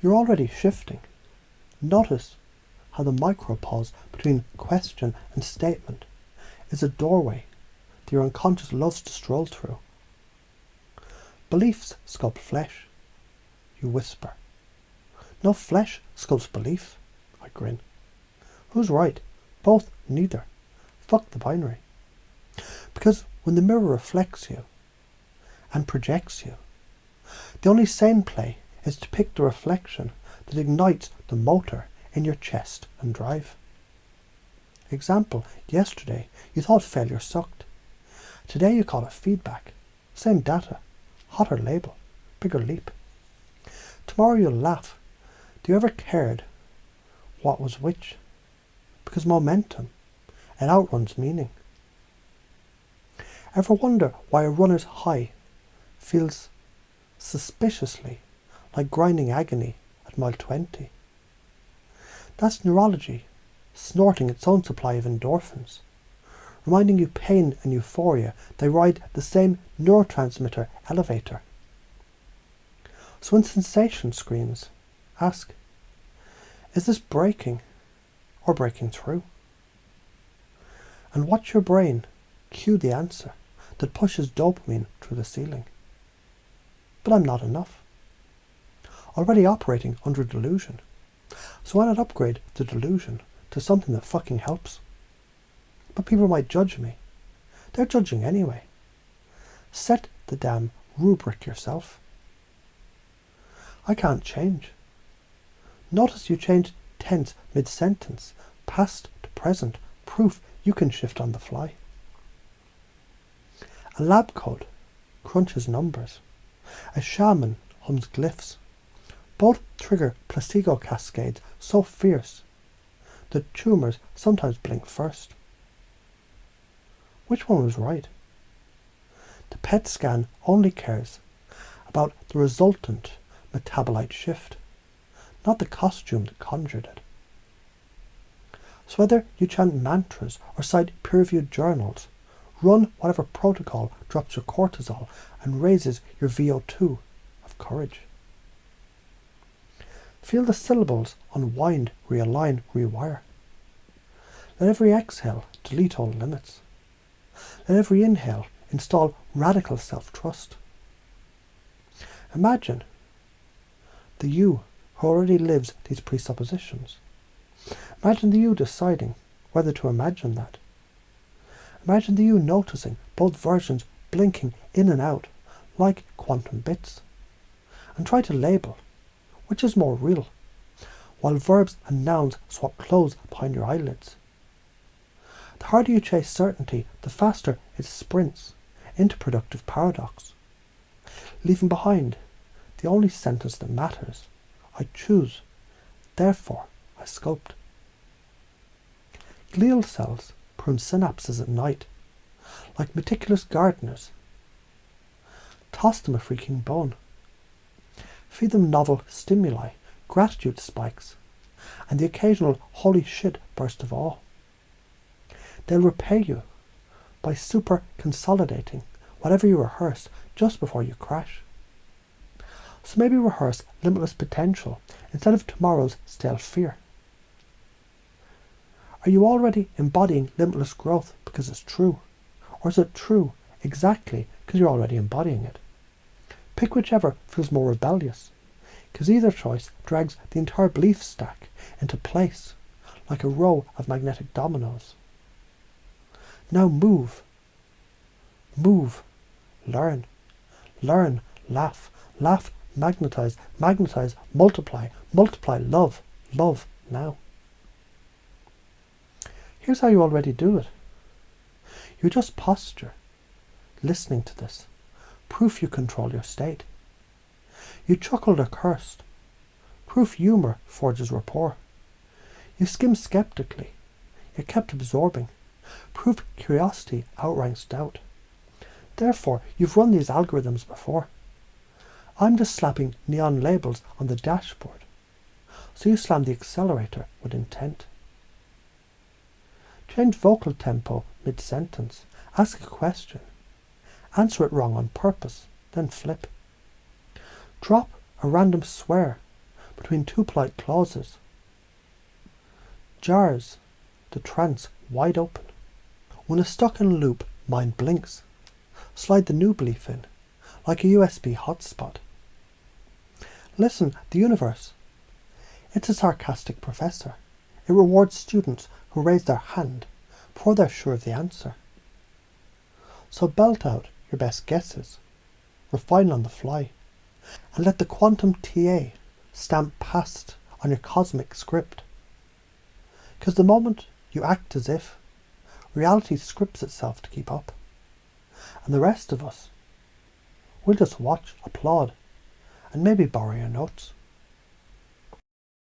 You're already shifting. Notice how the micropause between question and statement is a doorway that your unconscious loves to stroll through. Beliefs sculpt flesh. You whisper. No flesh sculpts belief. I grin. Who's right? Both, neither. Fuck the binary. Because when the mirror reflects you and projects you, the only sane play is to pick the reflection that ignites the motor in your chest and drive. Example, yesterday you thought failure sucked. Today you call it feedback. Same data, hotter label, bigger leap. Tomorrow you'll laugh. Do you ever cared what was which? Because momentum, it outruns meaning. Ever wonder why a runner's high feels suspiciously like grinding agony at mile 20? That's neurology snorting its own supply of endorphins, reminding you pain and euphoria, they ride the same neurotransmitter elevator. So when sensation screams, ask, is this breaking or breaking through? And watch your brain cue the answer that pushes dopamine through the ceiling. But I'm not enough. Already operating under delusion. So why not upgrade the delusion to something that fucking helps? But people might judge me. They're judging anyway. Set the damn rubric yourself. I can't change. Notice you changed tense mid-sentence, past to present, proof you can shift on the fly. A lab coat crunches numbers. A shaman hums glyphs. Both trigger placebo cascades so fierce that tumours sometimes blink first. Which one was right? The PET scan only cares about the resultant metabolite shift, not the costume that conjured it. So whether you chant mantras or cite peer-reviewed journals, run whatever protocol drops your cortisol and raises your VO2 of courage. Feel the syllables unwind, realign, rewire. Let every exhale delete old limits. Let every inhale install radical self-trust. Imagine the you who already lives these presuppositions. Imagine the you deciding whether to imagine that. Imagine the you noticing both versions blinking in and out like quantum bits. And try to label which is more real, while verbs and nouns swap clothes behind your eyelids. The harder you chase certainty, the faster it sprints into productive paradox, leaving behind the only sentence that matters. I choose, therefore I sculpt. Glial cells prune synapses at night, like meticulous gardeners. Toss them a freaking bone. Feed them novel stimuli, gratitude spikes, and the occasional holy shit burst of awe. They'll repay you by super consolidating whatever you rehearsed just before you crash. So maybe rehearse limitless potential instead of tomorrow's stale fear. Are you already embodying limitless growth because it's true? Or is it true exactly because you're already embodying it? Pick whichever feels more rebellious, because either choice drags the entire belief stack into place like a row of magnetic dominoes. Now move, learn, laugh, magnetize, multiply, love now. Here's how you already do it. You just posture, listening to this. Proof you control your state. You chuckled or cursed. Proof humour forges rapport. You skimmed skeptically. You kept absorbing. Proof curiosity outranks doubt. Therefore, you've run these algorithms before. I'm just slapping neon labels on the dashboard. So you slam the accelerator with intent. Change vocal tempo mid-sentence. Ask a question. Answer it wrong on purpose, then flip. Drop a random swear, between two polite clauses. Jars the trance wide open. When a stuck in a loop mind blinks, slide the new belief in, like a USB hotspot. Listen, the universe. It's a sarcastic professor. It rewards students who raise their hand before they're sure of the answer. So belt out your best guesses, refine on the fly, and let the quantum TA stamp past on your cosmic script. Because the moment you act as if, reality scripts itself to keep up. And the rest of us, we'll just watch, applaud, and maybe borrow your notes.